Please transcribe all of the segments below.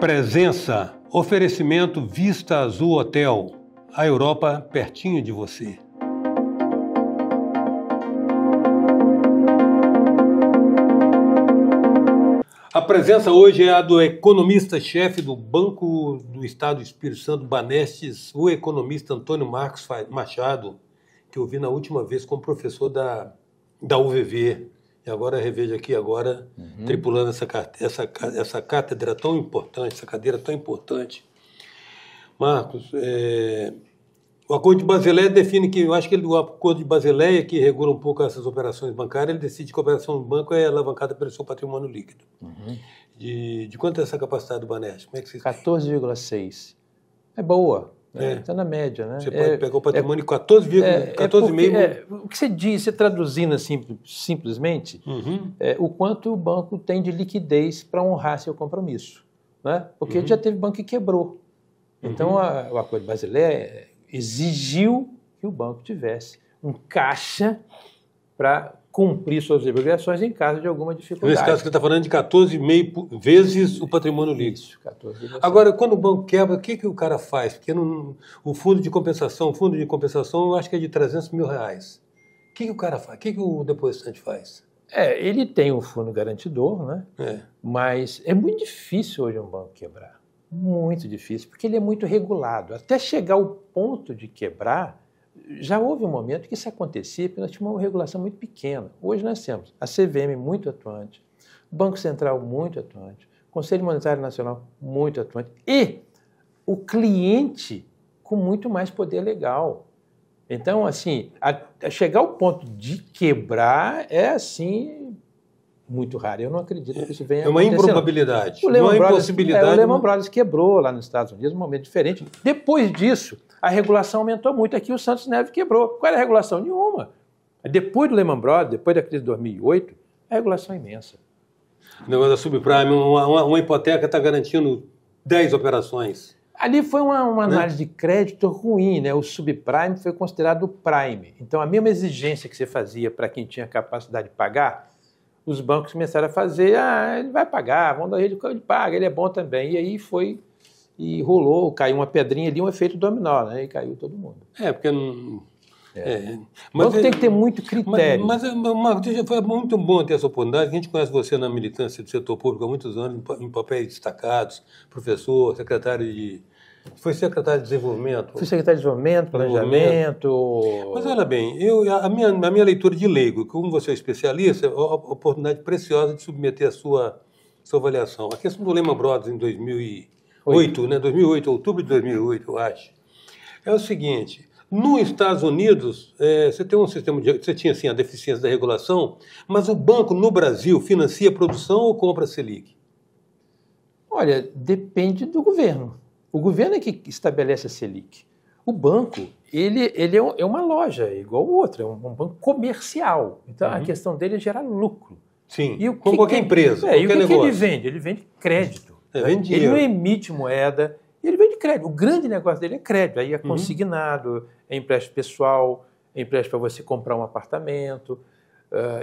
Presença, oferecimento Vista Azul Hotel, a Europa pertinho de você. A presença hoje é a do economista-chefe do Banco do Estado do Espírito Santo, Banestes, o economista Antônio Marcos Machado, que eu vi na última vez como professor da UVV. E agora revejo aqui tripulando essa cátedra tão importante, essa cadeira tão importante. Marcos, o Acordo de Basileia define que, eu acho que o Acordo de Basileia, que regula um pouco essas operações bancárias, ele decide que a operação do banco é alavancada pelo seu patrimônio líquido. De quanto é essa capacidade do Banestes? Como é que você 14,6. É boa. Está na média, né? Você pode pegar o patrimônio 14,5. O que você diz, você traduzindo assim, simplesmente, o quanto o banco tem de liquidez para honrar seu compromisso. Né? Porque já teve banco que quebrou. Então, o Acordo de Basileia exigiu que o banco tivesse um caixa para cumprir suas obrigações em caso de alguma dificuldade. Nesse caso, você está falando de 14,5 vezes o patrimônio líquido. Isso, 14,5. Agora, quando o banco quebra, o que o cara faz? Porque o fundo de compensação, eu acho que é de R$300 mil. O que o cara faz? O que o depositante faz? Ele tem um fundo garantidor, né? Mas é muito difícil hoje um banco quebrar. Muito difícil, porque ele é muito regulado. Até chegar ao ponto de quebrar, já houve um momento que isso acontecia, porque nós tínhamos uma regulação muito pequena. Hoje nós temos a CVM muito atuante, o Banco Central muito atuante, o Conselho Monetário Nacional muito atuante e o cliente com muito mais poder legal. Então, assim, a chegar ao ponto de quebrar é, assim, muito raro. Eu não acredito que isso venha acontecendo. É uma improbabilidade, não é uma impossibilidade. O Lehman Brothers quebrou lá nos Estados Unidos, um momento diferente. Depois disso, a regulação aumentou muito. Aqui o Santos Neves quebrou. Qual era a regulação? Nenhuma. Depois do Lehman Brothers, depois da crise de 2008, a regulação é imensa. O negócio da subprime, uma hipoteca está garantindo 10 operações. Ali foi uma análise de crédito ruim, né? O subprime foi considerado o prime. Então, a mesma exigência que você fazia para quem tinha capacidade de pagar, os bancos começaram a fazer, ele vai pagar, vamos dar ele paga, ele é bom também. E aí foi, e rolou, caiu uma pedrinha ali, um efeito dominó, né? E caiu todo mundo. Porque não... Mas tem que ter muito critério. Mas Marcos, foi muito bom ter essa oportunidade. A gente conhece você na militância do setor público há muitos anos, em papéis destacados, professor, Foi secretário de Desenvolvimento? Fui secretário de Desenvolvimento, Planejamento... Mas olha bem, a minha leitura de leigo, como você é especialista, é uma oportunidade preciosa de submeter a sua avaliação. A questão do Lehman Brothers em 2008, né? 2008, outubro de 2008, eu acho, é o seguinte: nos Estados Unidos, você tem um sistema você tinha assim, a deficiência da regulação, mas o banco no Brasil financia produção ou compra Selic? Olha, depende do governo. O governo é que estabelece a Selic. O banco, ele é uma loja, igual o outro, é um banco comercial. Então, a questão dele é gerar lucro. Sim, como qualquer empresa, qualquer negócio. Que ele vende? Ele vende crédito. Vende ele não emite moeda, ele vende crédito. O grande negócio dele é crédito. Aí é consignado, é empréstimo pessoal, é empréstimo para você comprar um apartamento.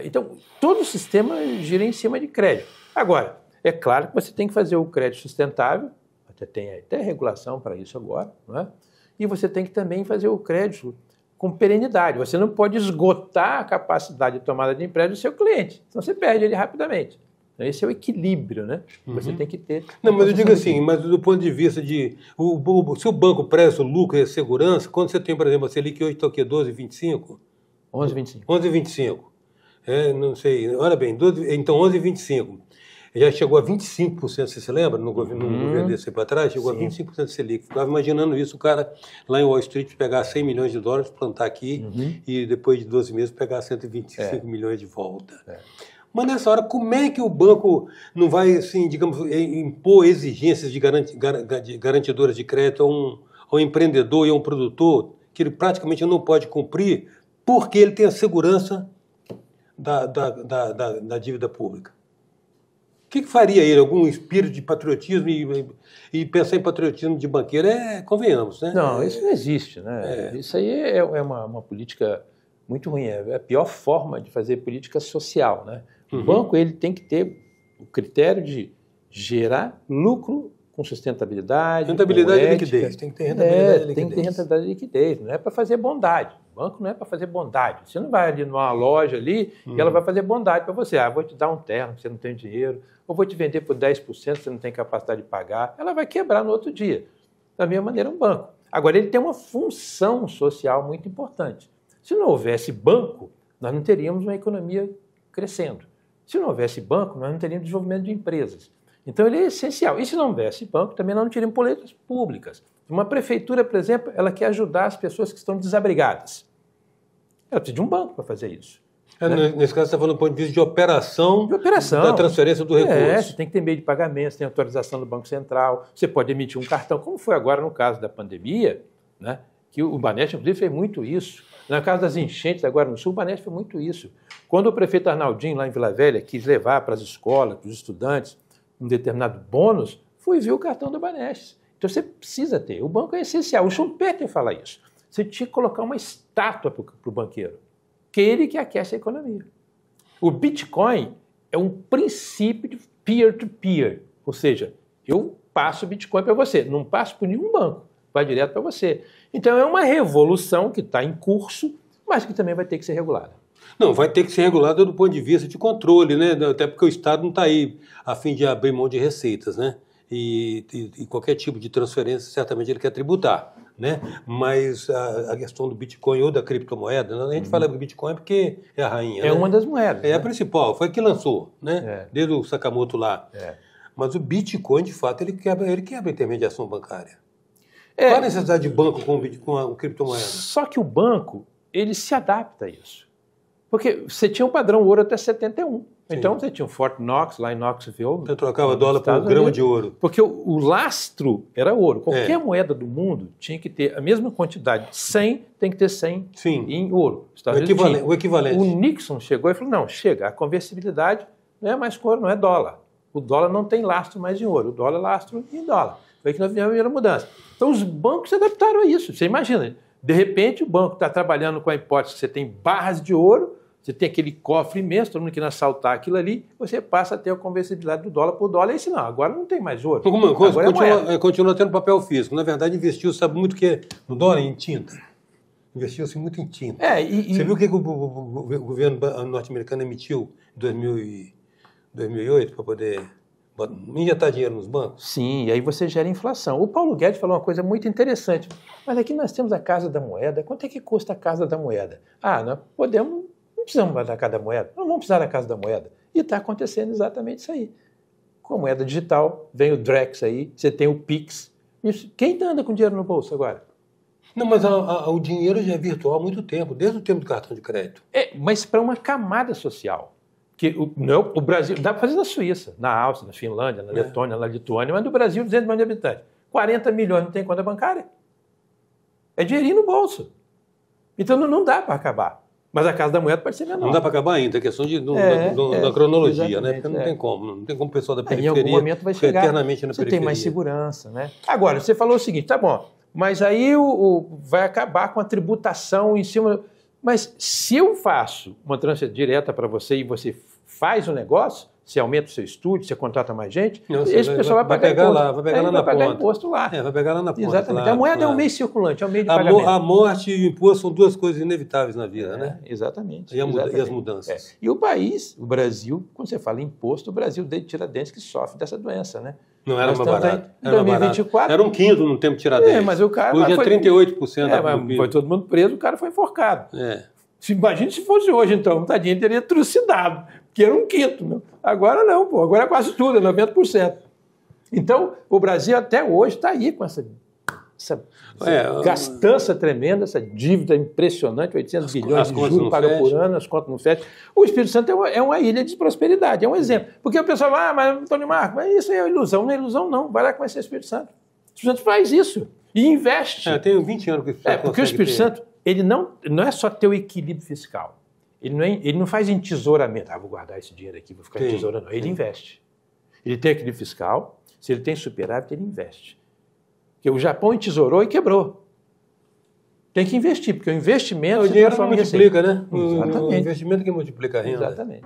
Então, todo o sistema gira em cima de crédito. Agora, é claro que você tem que fazer o crédito sustentável, tem até regulação para isso agora, não é? E você tem que também fazer o crédito com perenidade. Você não pode esgotar a capacidade de tomada de empréstimo do seu cliente, senão você perde ele rapidamente. Esse é o equilíbrio, né? Você tem que ter... Não, mas eu digo assim, mas do ponto de vista de... se o banco presta o lucro e a segurança, quando você tem, por exemplo, a Selic hoje está o quê? 12,25? 11,25. 11,25. Não sei, olha bem, então 11,25. Já chegou a 25%, você se lembra? No governo desse para trás, chegou a 25% de Selic. Ficava imaginando isso, o cara lá em Wall Street pegar $100 milhões, plantar aqui e depois de 12 meses pegar 125 milhões de volta. Mas nessa hora, como é que o banco não vai, assim, digamos, impor exigências de garantidoras de crédito a um empreendedor e a um produtor que ele praticamente não pode cumprir porque ele tem a segurança da dívida pública? O que faria ele? Algum espírito de patriotismo e pensar em patriotismo de banqueiro? Convenhamos, né? Não, isso não existe, né? Isso aí é uma política muito ruim. É a pior forma de fazer política social, né? O banco ele tem que ter o critério de gerar lucro com sustentabilidade. Rentabilidade e liquidez. Tem que ter rentabilidade e liquidez. Tem que ter rentabilidade e liquidez. Não é para fazer bondade. O banco não é para fazer bondade. Você não vai ali numa loja ali e ela vai fazer bondade para você. Vou te dar um terno, você não tem dinheiro, ou vou te vender por 10%, você não tem capacidade de pagar. Ela vai quebrar no outro dia. Da mesma maneira, um banco. Agora, ele tem uma função social muito importante. Se não houvesse banco, nós não teríamos uma economia crescendo. Se não houvesse banco, nós não teríamos desenvolvimento de empresas. Então, ele é essencial. E se não houvesse banco, também nós não teríamos políticas públicas. Uma prefeitura, por exemplo, ela quer ajudar as pessoas que estão desabrigadas. Ela precisa de um banco para fazer isso. Né? Nesse caso, você está falando do ponto de vista de operação da transferência do recurso. Você tem que ter meio de pagamento, você tem autorização do Banco Central, você pode emitir um cartão, como foi agora no caso da pandemia, né? Que o Banestes, inclusive, fez muito isso. No caso das enchentes agora no Sul, o Banestes fez muito isso. Quando o prefeito Arnaldinho, lá em Vila Velha, quis levar para as escolas, para os estudantes, um determinado bônus, foi ver o cartão do Banestes. Então você precisa ter. O banco é essencial. O Schumpeter fala isso. Você tinha que colocar uma estátua para o banqueiro, que é ele que aquece a economia. O Bitcoin é um princípio de peer-to-peer, ou seja, eu passo o Bitcoin para você, não passo por nenhum banco, vai direto para você. Então é uma revolução que está em curso, mas que também vai ter que ser regulada. Não, vai ter que ser regulada do ponto de vista de controle, né? Até porque o Estado não está aí a fim de abrir mão de receitas, né? E qualquer tipo de transferência, certamente ele quer tributar, né? Mas a questão do Bitcoin ou da criptomoeda, a gente fala do Bitcoin porque é a rainha. É, né? Uma das moedas. É, né? A principal, foi a que lançou, né? Desde o Sakamoto lá. Mas o Bitcoin, de fato, ele quebra a intermediação bancária. Qual a necessidade de banco com a criptomoeda? Só que o banco, ele se adapta a isso. Porque você tinha um padrão ouro até 71. Sim. Então você tinha um Fort Knox, lá em Knoxville. Você trocava dólar por grama de ouro. Porque o lastro era ouro. Qualquer moeda do mundo tinha que ter a mesma quantidade. 100 tem que ter 100 em ouro. O equivalente. O Nixon chegou e falou, não, chega, a conversibilidade não é mais com ouro, não é dólar. O dólar não tem lastro mais em ouro. O dólar é lastro em dólar. Foi que nós fizemos a primeira mudança. Então os bancos se adaptaram a isso. Você imagina, de repente o banco está trabalhando com a hipótese que você tem barras de ouro, você tem aquele cofre imenso, todo mundo querendo assaltar aquilo ali, você passa a ter a conversibilidade do dólar por dólar, e aí não, agora não tem mais ouro. Alguma coisa, continua tendo papel físico. Na verdade, investiu, sabe muito o que no dólar? Em tinta. Investiu-se muito em tinta. Você viu o que o governo norte-americano emitiu em 2008 para poder injetar dinheiro nos bancos? Sim, e aí você gera inflação. O Paulo Guedes falou uma coisa muito interessante. Mas aqui nós temos a Casa da Moeda. Quanto é que custa a Casa da Moeda? Nós podemos... Não precisamos da Casa da Moeda, não vamos precisar da Casa da Moeda. E está acontecendo exatamente isso aí. Com a moeda digital, vem o Drex aí, você tem o Pix. Isso. Quem anda com dinheiro no bolso agora? Não, mas o dinheiro já é virtual há muito tempo, desde o tempo do cartão de crédito. Mas para uma camada social. Que o Brasil, dá para fazer na Suíça, na Áustria, na Finlândia, na Letônia, na Lituânia, mas no Brasil, 200 milhões de habitantes. 40 milhões não tem conta bancária. É dinheirinho no bolso. Então não dá para acabar. Mas a Casa da Moeda pode ser menor. Não dá para acabar ainda, é questão da cronologia, né? Porque não tem como o pessoal da periferia em algum momento vai chegar, eternamente na periferia. Você tem mais segurança, né? Agora, você falou o seguinte, tá bom, mas aí vai acabar com a tributação em cima... Mas se eu faço uma transferência direta para você e você faz o negócio, você aumenta o seu estúdio, você contrata mais gente, esse pessoal vai pagar imposto. Vai pegar lá na ponta. Imposto lá. Vai pegar lá na ponta. Exatamente. Claro, a moeda é um meio circulante, é um meio de pagamento. A morte e o imposto são duas coisas inevitáveis na vida, né? Exatamente. E as mudanças. E o país, o Brasil, quando você fala em imposto, o Brasil desde Tiradentes que sofre dessa doença, né? Não era mais barato. Em 2024... Era um quinto no tempo de Tiradentes. Mas o cara... Hoje é 38% da mas foi todo mundo preso, o cara foi enforcado. Imagina se fosse hoje, então, tadinho, ele teria trucidado, que era um quinto. Né? Agora não, pô, agora é quase tudo, é 90%. Então, o Brasil até hoje está aí com essa gastança tremenda, essa dívida impressionante, 800 bilhões de juros paga por ano, as contas não fecham. O Espírito Santo é uma ilha de prosperidade, é um exemplo. Porque o pessoal fala, mas Antônio Marcos, mas isso é ilusão. Não é ilusão, não. Vai lá conhecer o Espírito Santo. O Espírito Santo faz isso e investe. Tenho 20 anos que o Espírito Santo porque o Espírito Santo, ele não é só ter o equilíbrio fiscal. Ele não faz entesouramento. Vou guardar esse dinheiro aqui, vou ficar entesourando. Ele investe. Ele tem equilíbrio fiscal, se ele tem superávit, ele investe. Porque o Japão entesourou e quebrou. Tem que investir, porque o investimento... O dinheiro não multiplica, né? Exatamente. O investimento que multiplica a renda. Exatamente.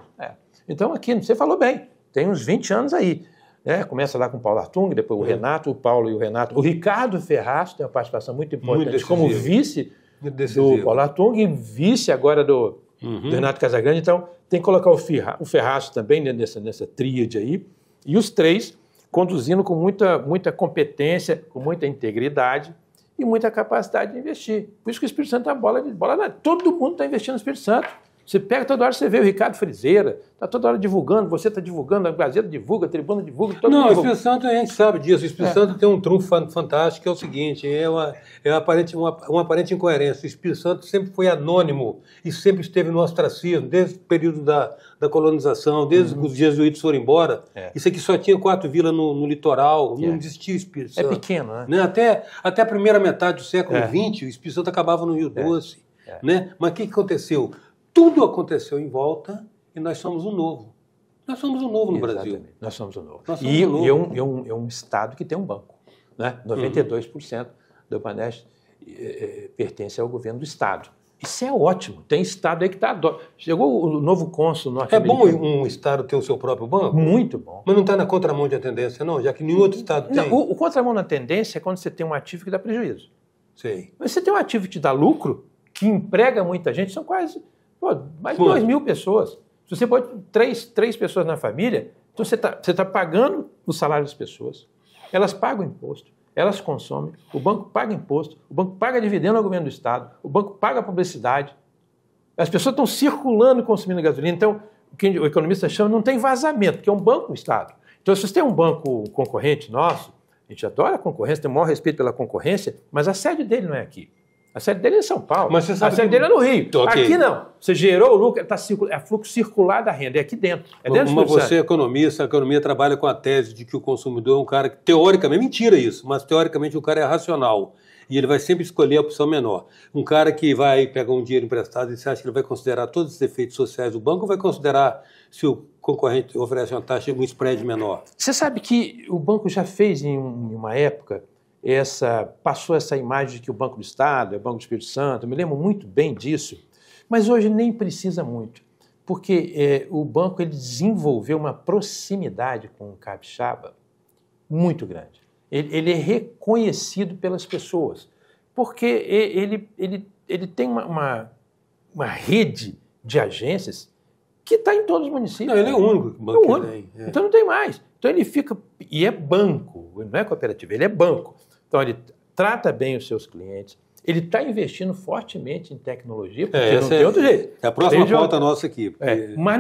Então, aqui, você falou bem, tem uns 20 anos aí. né? Começa lá com o Paulo Artung, depois o Renato, o Paulo e o Renato. O Ricardo Ferraz tem uma participação muito importante como vice do Paulo Artung e vice agora do Renato Casagrande. Então, tem que colocar o Ferraz também nessa tríade aí. E os três conduzindo com muita competência, com muita integridade e muita capacidade de investir. Por isso que o Espírito Santo é uma bola. Todo mundo está investindo no Espírito Santo. Você pega toda hora, você vê o Ricardo Frizeira, está toda hora divulgando, você está divulgando, a Gazeta divulga, a Tribuna divulga, todo mundo divulga. O Espírito Santo, a gente sabe disso, o Espírito Santo tem um trunfo fantástico, que é o seguinte, uma aparente incoerência. O Espírito Santo sempre foi anônimo e sempre esteve no ostracismo, desde o período da colonização, desde que os jesuítas foram embora. Isso aqui só tinha 4 vilas no litoral, não existia o Espírito Santo. É pequeno, né? Até a primeira metade do século XX, o Espírito Santo acabava no Rio Doce. Né? Mas o que aconteceu? Tudo aconteceu em volta e nós somos um novo. Nós somos um novo no Brasil. Nós somos um novo. E é um estado que tem um banco. Né? 92% do Baneste pertence ao governo do estado. Isso é ótimo. Tem estado aí que está... Chegou o novo cônsul norte-americano. É bom um estado ter o seu próprio banco? Muito bom. Mas não está na contramão de tendência, não? Já que nenhum outro estado tem. Não, o contramão na tendência é quando você tem um ativo que dá prejuízo. Sei. Mas você tem um ativo que te dá lucro, que emprega muita gente, são quase... mais de 2.000 pessoas. Se você pode três pessoas na família, então você tá pagando o salário das pessoas. Elas pagam imposto, elas consomem, o banco paga imposto, o banco paga dividendo ao governo do Estado, o banco paga publicidade. As pessoas estão circulando e consumindo gasolina. Então, o que o economista chama não tem vazamento, porque é um banco do Estado. Então, se você tem um banco concorrente nosso, a gente adora a concorrência, tem o maior respeito pela concorrência, mas a sede dele não é aqui. A sede dele é em São Paulo, mas você sabe a sede dele é no Rio. Okay. Aqui não. Você gerou o lucro, é fluxo circular da renda, é aqui dentro. Mas você é economista, a economia trabalha com a tese de que o consumidor é um cara que, teoricamente, mentira isso, mas teoricamente o cara é racional. E ele vai sempre escolher a opção menor. Um cara que vai pegar um dinheiro emprestado e você acha que ele vai considerar todos os efeitos sociais do banco ou vai considerar se o concorrente oferece uma taxa, um spread menor? Você sabe que o banco já fez em uma época... passou essa imagem de que o Banco do Estado é o Banco do Espírito Santo, eu me lembro muito bem disso, mas hoje nem precisa muito, porque o banco ele desenvolveu uma proximidade com o capixaba muito grande. Ele é reconhecido pelas pessoas, porque ele tem uma rede de agências que está em todos os municípios. Não, ele é o único banco que tem. Então não tem mais. Então ele fica... E é banco, não é cooperativa, ele é banco. Então, ele trata bem os seus clientes, ele está investindo fortemente em tecnologia, porque não tem outro jeito. É a próxima pauta nossa aqui. Mas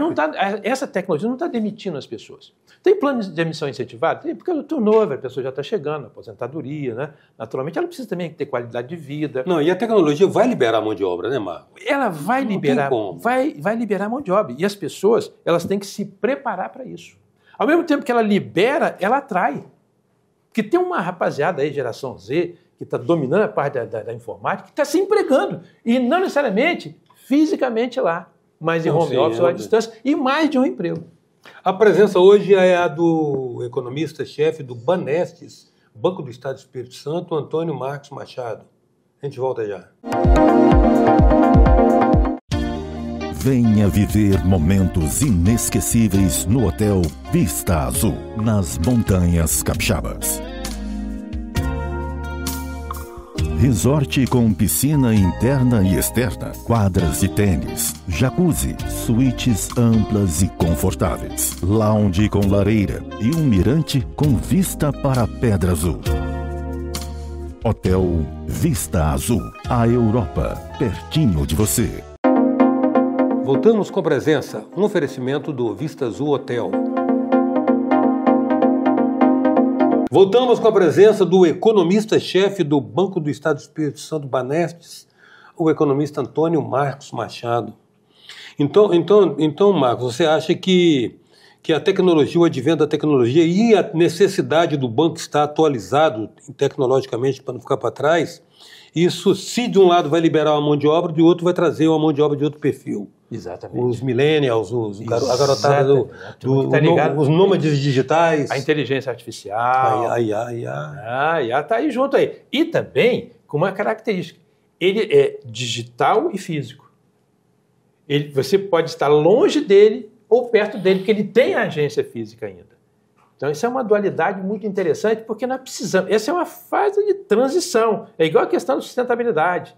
essa tecnologia não está demitindo as pessoas. Tem plano de demissão incentivado? Tem, porque o turnover, a pessoa já está chegando, a aposentadoria, né? Naturalmente, ela precisa também ter qualidade de vida. Não, e a tecnologia vai liberar a mão de obra, né, Marco? Ela vai liberar, vai liberar a mão de obra. E as pessoas, elas têm que se preparar para isso. Ao mesmo tempo que ela libera, ela atrai. Porque tem uma rapaziada aí, geração Z, que está dominando a parte da informática, que está se empregando. E não necessariamente fisicamente lá, mas em home office ou à distância, e mais de um emprego. A presença hoje é a do economista-chefe do Banestes, Banco do Estado do Espírito Santo, Antônio Marcos Machado. A gente volta já. Venha viver momentos inesquecíveis no Hotel Vista Azul, nas Montanhas Capixabas. Resort com piscina interna e externa, quadras de tênis, jacuzzi, suítes amplas e confortáveis, lounge com lareira e um mirante com vista para a Pedra Azul. Hotel Vista Azul, a Europa, pertinho de você. Voltamos com a presença, um oferecimento do Vista Azul Hotel. Voltamos com a presença do economista-chefe do Banco do Estado do Espírito Santo, Banestes, o economista Antônio Marcos Machado. Então, Marcos, você acha que a tecnologia, o advento da tecnologia e a necessidade do banco estar atualizado tecnologicamente para não ficar para trás, isso, se de um lado vai liberar uma mão de obra, de outro vai trazer uma mão de obra de outro perfil. Exatamente. Os millennials, a garotada os nômades digitais. A inteligência artificial. A IA está aí junto aí. E também com uma característica. Ele é digital e físico. Você pode estar longe dele ou perto dele, porque ele tem a agência física ainda. Então, isso é uma dualidade muito interessante, porque nós precisamos... Essa é uma fase de transição. É igual a questão da sustentabilidade,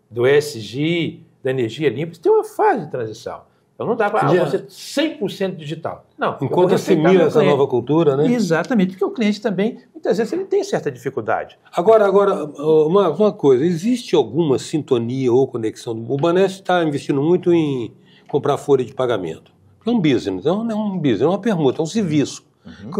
do ESG, da energia limpa. Isso tem uma fase de transição. Então, não dá para você 100% digital. Não. Enquanto assimila essa nova cultura, né? Exatamente, porque o cliente também, muitas vezes, ele tem certa dificuldade. Agora uma coisa, existe alguma sintonia ou conexão? O Banestes está investindo muito em comprar folha de pagamento. É um business, é um business, é uma permuta, é um serviço.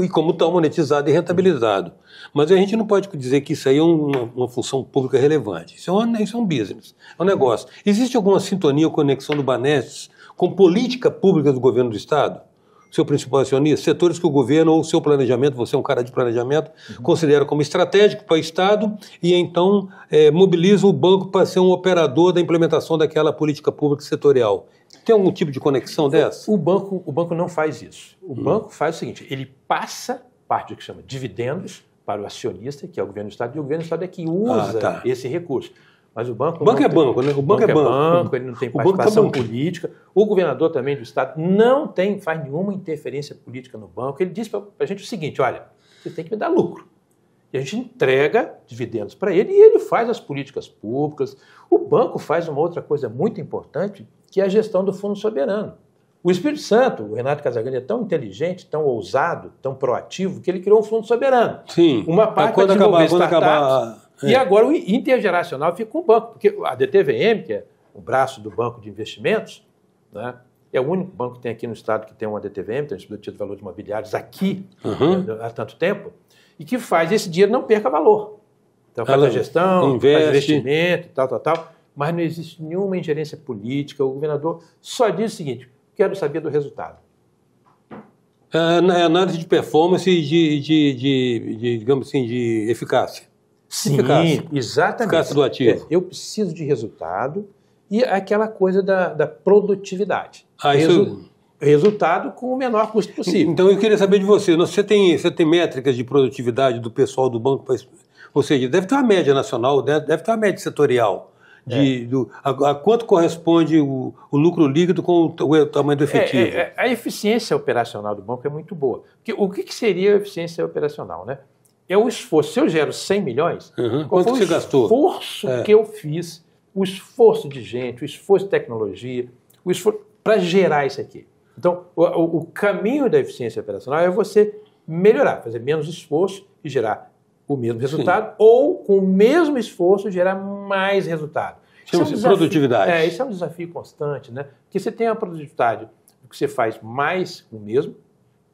E como tal, monetizado e rentabilizado. Mas a gente não pode dizer que isso aí é uma função pública relevante. Isso é um business, é um negócio. Existe alguma sintonia ou conexão do Banestes com política pública do governo do Estado? Seu principal acionista, setores que o governo ou o seu planejamento, você é um cara de planejamento, considera como estratégico para o Estado e então mobiliza o banco para ser um operador da implementação daquela política pública setorial. Tem algum tipo de conexão dessa? O banco não faz isso. O banco faz o seguinte, ele passa parte do que chama dividendos para o acionista, que é o governo do Estado, e o governo do Estado é que usa esse recurso. Mas o banco... O banco é banco, né? O banco é banco, ele não tem participação política. O governador também do Estado não faz nenhuma interferência política no banco. Ele diz para a gente o seguinte, olha, você tem que me dar lucro. E a gente entrega dividendos para ele e ele faz as políticas públicas. O banco faz uma outra coisa muito importante, que é a gestão do Fundo Soberano. O Espírito Santo, o Renato Casagrande, é tão inteligente, tão ousado, tão proativo, que ele criou um Fundo Soberano. Sim. Uma parte para desenvolver startups. E agora o intergeracional fica com o banco, porque a DTVM, que é o braço do Banco de Investimentos, né, é o único banco que tem aqui no estado que tem uma DTVM, tem um Instituto de Valores Imobiliários aqui há tanto tempo, e que faz esse dinheiro não perca valor. Então faz a gestão, faz investimento, tal, mas não existe nenhuma ingerência política. O governador só diz o seguinte, quero saber do resultado. É análise de performance e digamos assim, de eficácia. Sim, exatamente. Eficácia do ativo. Eu preciso de resultado e aquela coisa da produtividade. Resultado com o menor custo possível. Então eu queria saber de você. Você tem métricas de produtividade do pessoal do banco? Ou seja, deve ter uma média nacional, deve ter uma média setorial. A quanto corresponde o lucro líquido com o tamanho do efetivo? A eficiência operacional do banco é muito boa. Porque o que seria a eficiência operacional, né? É o esforço. Se eu gero 100 milhões, qual foi o esforço que eu fiz, o esforço de gente, o esforço de tecnologia, o esforço para gerar isso aqui. Então, o caminho da eficiência operacional é você melhorar, fazer menos esforço e gerar o mesmo resultado, ou com o mesmo esforço gerar mais resultado. Chama-se produtividade. Isso é um desafio constante, né? Porque você tem a produtividade que você faz mais com o mesmo,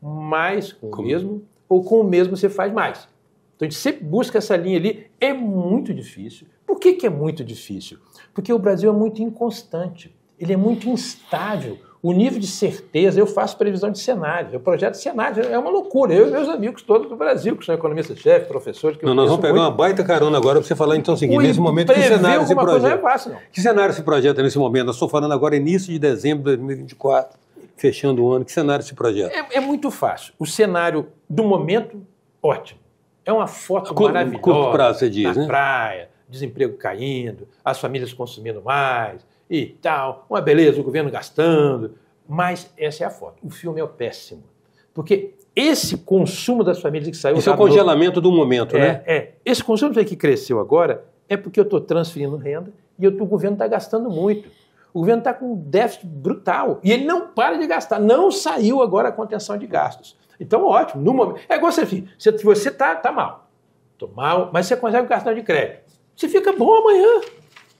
mais com o mesmo, ou com o mesmo você faz mais. Então, a gente sempre busca essa linha ali. É muito difícil. Por que é muito difícil? Porque o Brasil é muito inconstante. Ele é muito instável. O nível de certeza, eu faço previsão de cenários, eu projeto cenários, é uma loucura. Eu e meus amigos todos do Brasil, que são economistas-chefe, professores... Nós vamos pegar uma baita carona agora para você falar então o seguinte, nesse momento, que cenário se projeta? Não é fácil, não. Que cenário se projeta nesse momento? Nós estou falando agora início de dezembro de 2024, fechando o ano, que cenário se projeta? É muito fácil. O cenário do momento, ótimo. É uma foto maravilhosa. Curto prazo, você diz, na praia, desemprego caindo, as famílias consumindo mais e tal, uma beleza, o governo gastando. Mas essa é a foto. O filme é péssimo. Porque esse consumo das famílias que saiu... Esse é o congelamento do momento, né? Esse consumo que cresceu agora é porque eu estou transferindo renda e o governo está gastando muito. O governo está com um déficit brutal e ele não para de gastar. Não saiu agora a contenção de gastos. Então, ótimo. No momento, é igual você está mal. Estou mal, mas você consegue um cartão de crédito. Você fica bom amanhã.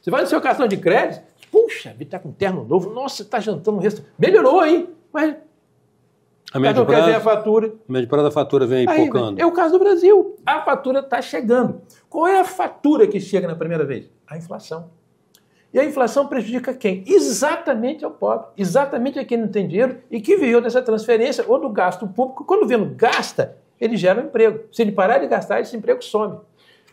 Você vai no seu cartão de crédito, puxa, está com um terno novo, nossa, está jantando no restaurante. Melhorou, hein? Mas a médio prazo, a fatura. A médio prazo da fatura vem aí pocando. É o caso do Brasil. A fatura está chegando. Qual é a fatura que chega na primeira vez? A inflação. E a inflação prejudica quem? Exatamente ao pobre, exatamente a quem não tem dinheiro e que veio dessa transferência ou do gasto público. Quando o governo gasta, ele gera um emprego. Se ele parar de gastar, esse emprego some.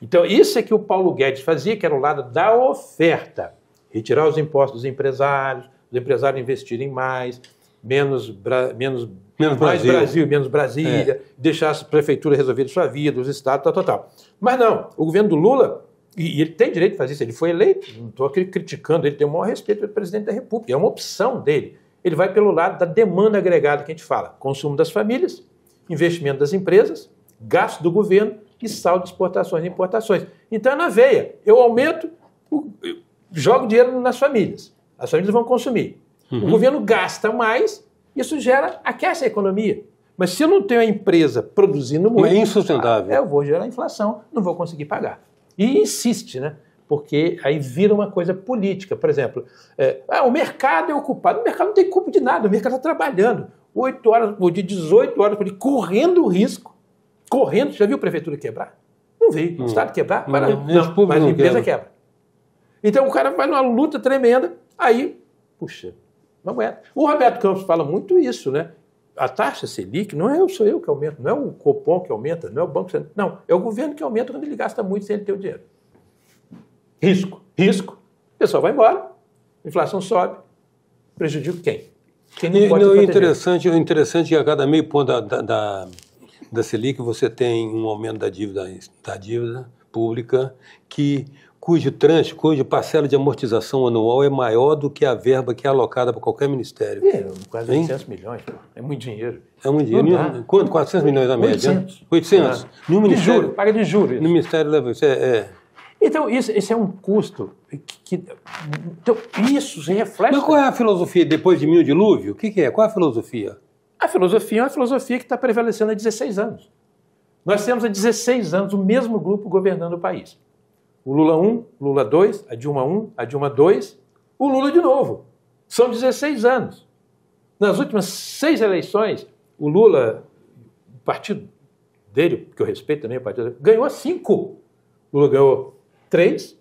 Então, isso é que o Paulo Guedes fazia, que era o lado da oferta. Retirar os impostos dos empresários investirem mais, menos Brasil, menos Brasília, deixar a prefeitura resolver sua vida, os estados, tal. Mas não, o governo do Lula... E ele tem direito de fazer isso, ele foi eleito, não estou aqui criticando, ele tem o maior respeito pelo presidente da República, é uma opção dele. Ele vai pelo lado da demanda agregada que a gente fala, consumo das famílias investimento das empresas, gasto do governo e saldo de exportações e importações. Então é na veia. Eu aumento, eu jogo dinheiro nas famílias. As famílias vão consumir. O governo gasta mais, isso aquece a economia. Mas se eu não tenho a empresa produzindo muito... É insustentável. Eu vou gerar inflação, não vou conseguir pagar. E insiste, né? Porque aí vira uma coisa política. Por exemplo, o mercado é ocupado. O mercado não tem culpa de nada, o mercado está trabalhando 8 horas por dia, 18 horas por dia, correndo risco. Correndo. Já viu a prefeitura quebrar? Não vi. O Estado quebrar? Mas a empresa quebra. Então o cara vai numa luta tremenda, aí, puxa, não aguenta. O Roberto Campos fala muito isso, né? A taxa Selic sou eu que aumento, não é o Copom que aumenta, não é o Banco Central. Não, é o governo que aumenta quando ele gasta muito sem ele ter o dinheiro. Risco. O pessoal vai embora, a inflação sobe, prejudica quem? Quem não pode proteger. O interessante é que a cada meio ponto da Selic você tem um aumento da dívida pública cuja parcela de amortização anual é maior do que a verba que é alocada para qualquer ministério. Quase 800 milhões, pô. É muito dinheiro. É muito dinheiro. Quanto? 400 milhões na média? 800. No ministério, paga de juros. No ministério leva isso. Então, isso é um custo então, isso se reflete... Mas qual é a filosofia depois de 1000 dilúvio? O que é? Qual é a filosofia? A filosofia é uma filosofia que está prevalecendo há 16 anos. Nós temos há 16 anos o mesmo grupo governando o país. O Lula 1, Lula 2, a Dilma 1, a Dilma 2, o Lula de novo. São 16 anos. Nas últimas 6 eleições, o Lula, o partido dele, que eu respeito também, o partido dele, ganhou 5. O Lula ganhou 3,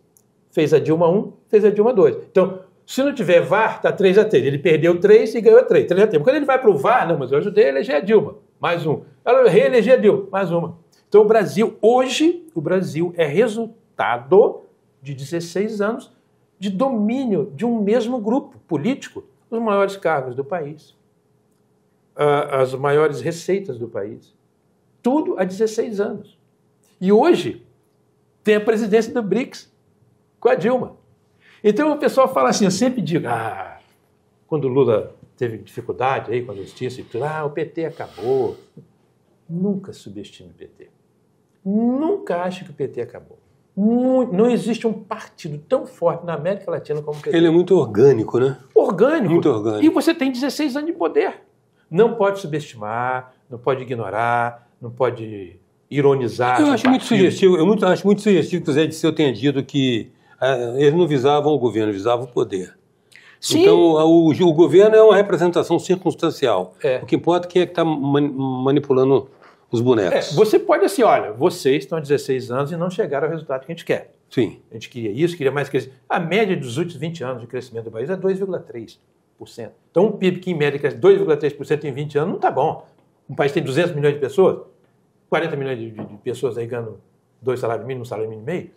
fez a Dilma 1, fez a Dilma 2. Então, se não tiver VAR, está 3-3. Ele perdeu 3 e ganhou 3. 3-3. Quando ele vai para o VAR, não, mas eu ajudei a eleger a Dilma, mais um. Ela reeleger a Dilma, mais uma. Então, o Brasil é resultado de 16 anos de domínio de um mesmo grupo político, os maiores cargos do país, as maiores receitas do país. Tudo há 16 anos. E hoje tem a presidência do BRICS com a Dilma. Então o pessoal fala assim, eu sempre digo, quando o Lula teve dificuldade aí com a justiça e tudo, o PT acabou. Nunca subestime o PT. Nunca ache que o PT acabou. Não existe um partido tão forte na América Latina como o PT. Ele é muito orgânico, né? Orgânico. Muito orgânico. E você tem 16 anos de poder. Não pode subestimar, não pode ignorar, não pode ironizar. Eu acho muito sugestivo, acho muito sugestivo que o Zé Disseu tenha dito que eles não visavam o governo, visavam o poder. Sim. Então, o governo é uma representação circunstancial. O que importa é quem é que está manipulando os bonecos. Você pode assim, olha, vocês estão há 16 anos e não chegaram ao resultado que a gente quer. Sim. A gente queria isso, queria mais crescimento. A média dos últimos 20 anos de crescimento do país é 2,3%. Então, um PIB que em média cresce 2,3% em 20 anos não está bom. Um país tem 200 milhões de pessoas, 40 milhões de pessoas aí ganhando 2 salários mínimos, 1 salário mínimo e meio.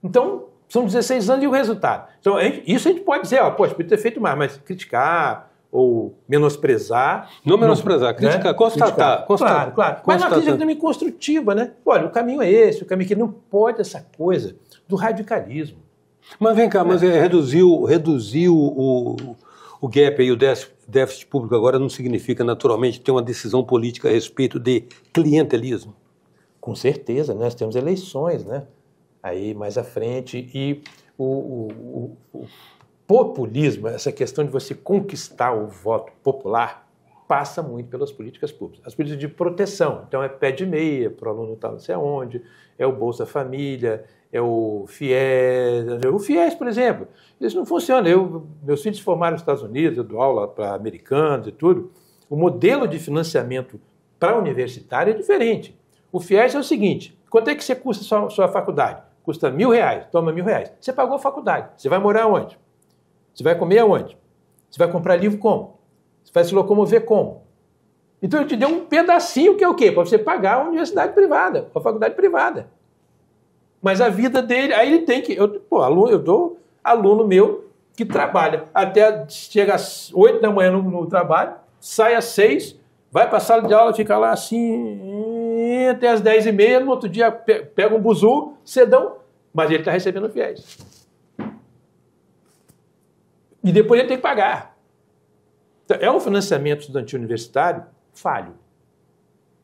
Então, são 16 anos e o resultado. Então, isso a gente pode dizer, podia ter feito mais, mas criticar ou menosprezar. Não menosprezar, criticar, né? Constatar. Claro. Mas uma crítica também construtiva, né? Olha, o caminho é esse, o caminho que não pode essa coisa do radicalismo. Mas vem cá, mas reduzir o gap aí, o déficit público agora não significa naturalmente ter uma decisão política a respeito de clientelismo? Com certeza, nós temos eleições, né? Aí mais à frente, e o populismo, essa questão de você conquistar o voto popular, passa muito pelas políticas públicas. As políticas de proteção, então é pé de meia para o aluno estar não sei aonde, é o Bolsa Família, é o FIES. O FIES, por exemplo, isso não funciona. Meus filhos se formaram nos Estados Unidos, eu dou aula para americanos e tudo. O modelo de financiamento para universitário é diferente. O FIES é o seguinte, quanto é que você custa sua faculdade? Custa R$1.000, toma R$1.000. Você pagou a faculdade, você vai morar onde? Você vai comer aonde? Você vai comprar livro como? Você vai se locomover como? Então eu te dei um pedacinho que é o quê? Para você pagar a universidade privada, a faculdade privada. Mas a vida dele, aí ele tem que... Eu dou aluno meu que trabalha até chega às 8 da manhã no trabalho, sai às 6, vai para a sala de aula, fica lá assim até às 10h30, no outro dia pega um buzu, cedão, mas ele está recebendo FIES. E depois ele tem que pagar. Então, é um financiamento estudantil universitário falho.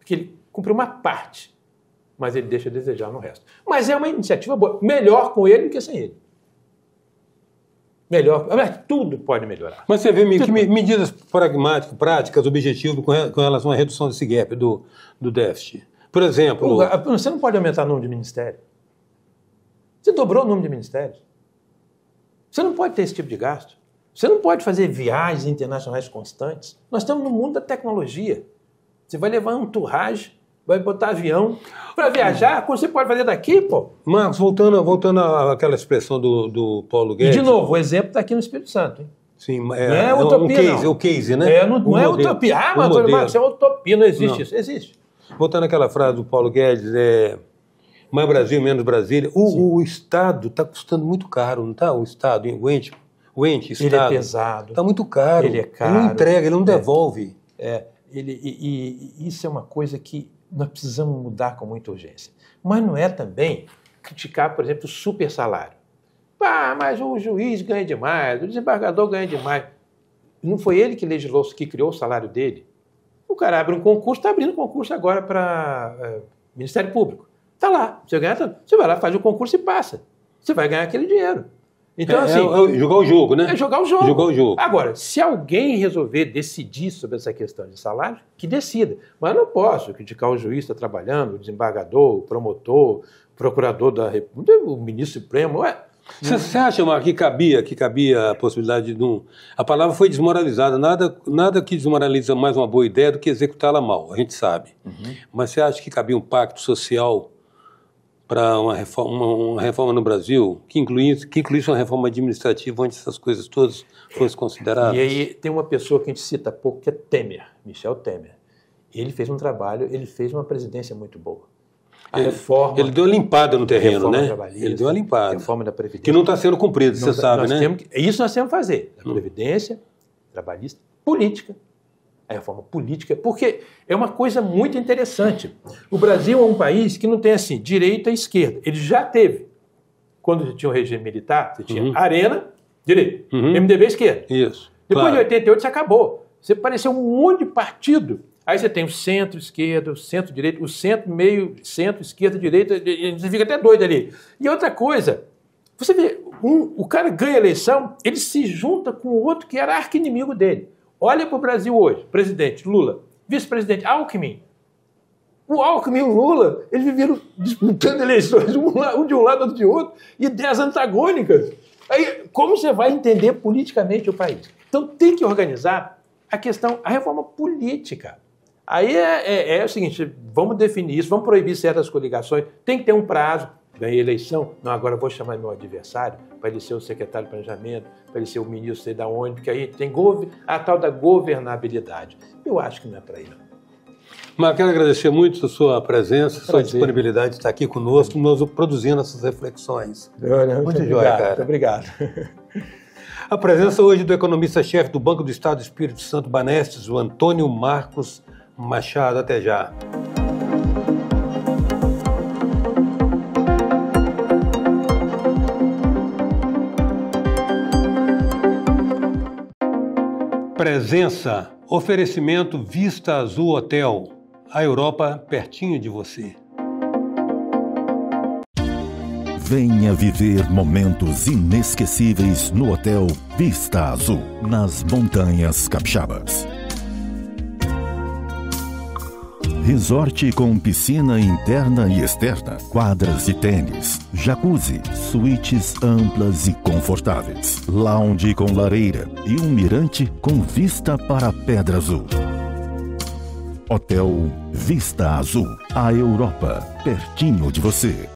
porque ele cumpriu uma parte, mas ele deixa a desejar no resto. Mas é uma iniciativa boa. Melhor com ele do que sem ele. Melhor. Tudo pode melhorar. Mas você vê que medidas pragmáticas, práticas, objetivas com relação à redução desse gap do déficit. Por exemplo... Você não pode aumentar o número de ministérios. Você dobrou o número de ministérios. Você não pode ter esse tipo de gasto. Você não pode fazer viagens internacionais constantes. Nós estamos no mundo da tecnologia. Você vai levar um entourage, vai botar avião para viajar, como você pode fazer daqui, pô. Marcos, voltando àquela expressão do Paulo Guedes... E, de novo, o exemplo está aqui no Espírito Santo, hein? Sim, não é utopia, não. O case, né? Não é utopia. Mas, Antônio Marcos, é utopia, não existe isso. Existe. Voltando àquela frase do Paulo Guedes, mais Brasil, menos Brasília. O Estado está custando muito caro, não está? O Estado, o ente Estado. Ele é pesado. Está muito caro. Ele é caro. Ele não entrega, ele não devolve. E isso é uma coisa que nós precisamos mudar com muita urgência. Mas não é também criticar, por exemplo, o super salário. Mas o juiz ganha demais, o desembargador ganha demais. Não foi ele que legislou, que criou o salário dele? O cara abre um concurso, está abrindo concurso agora para Ministério Público. Está lá, você vai lá, faz o concurso e passa. Você vai ganhar aquele dinheiro. Então, jogar o jogo, né? É jogar o jogo. Agora, se alguém resolver decidir sobre essa questão de salário, que decida. Mas eu não posso criticar o juiz que está trabalhando, o desembargador, o promotor, o procurador da República, o ministro supremo. Você acha, Marco, que cabia a possibilidade de A palavra foi desmoralizada. Nada que desmoraliza mais uma boa ideia do que executá-la mal, a gente sabe. Uhum. Mas você acha que cabia um pacto social para uma reforma no Brasil, que incluísse uma reforma administrativa onde essas coisas todas fossem consideradas? E aí tem uma pessoa que a gente cita pouco, que é Temer, Michel Temer. Ele fez um trabalho, ele fez uma presidência muito boa. Ele deu uma limpada no terreno, né? Ele deu uma limpada. Reforma da Previdência. Que não está sendo cumprida, você sabe, né? Isso nós temos que fazer. A Previdência, trabalhista, política. A reforma política, porque é uma coisa muito interessante. O Brasil é um país que não tem assim, direita e esquerda. Ele já teve. Quando tinha o regime militar, você tinha Arena, direita, MDB, esquerda. Isso. Depois de 88, isso acabou. Você pareceu um monte de partido. Aí você tem o centro-esquerda, o centro-direita, o centro-meio, centro-esquerda, direita, você fica até doido ali. E outra coisa, você vê, o cara ganha a eleição, ele se junta com o outro que era arqui-inimigo dele. Olha para o Brasil hoje, presidente Lula, vice-presidente Alckmin. O Alckmin e o Lula, eles viveram disputando eleições, um de um lado, outro de outro, e ideias antagônicas. Aí, como você vai entender politicamente o país? Então, tem que organizar a reforma política. Aí é o seguinte, vamos definir isso, vamos proibir certas coligações, tem que ter um prazo. Ganhei eleição, não, agora eu vou chamar meu adversário para ele ser o secretário de planejamento, para ele ser o ministro sei da onde, porque aí tem a tal da governabilidade. Eu acho que não é para aí, não. Mas quero agradecer muito a sua presença, a sua disponibilidade de estar aqui conosco, nos produzindo essas reflexões. Muito joia, cara. Muito obrigado. A presença hoje do economista-chefe do Banco do Estado do Espírito Santo, Banestes, o Antônio Marcos Machado. Até já. Presença, oferecimento Vista Azul Hotel, a Europa pertinho de você. Venha viver momentos inesquecíveis no Hotel Vista Azul, nas Montanhas Capixabas. Resort com piscina interna e externa, quadras de tênis, jacuzzi, suítes amplas e confortáveis, lounge com lareira e um mirante com vista para a Pedra Azul. Hotel Vista Azul, a Europa, pertinho de você.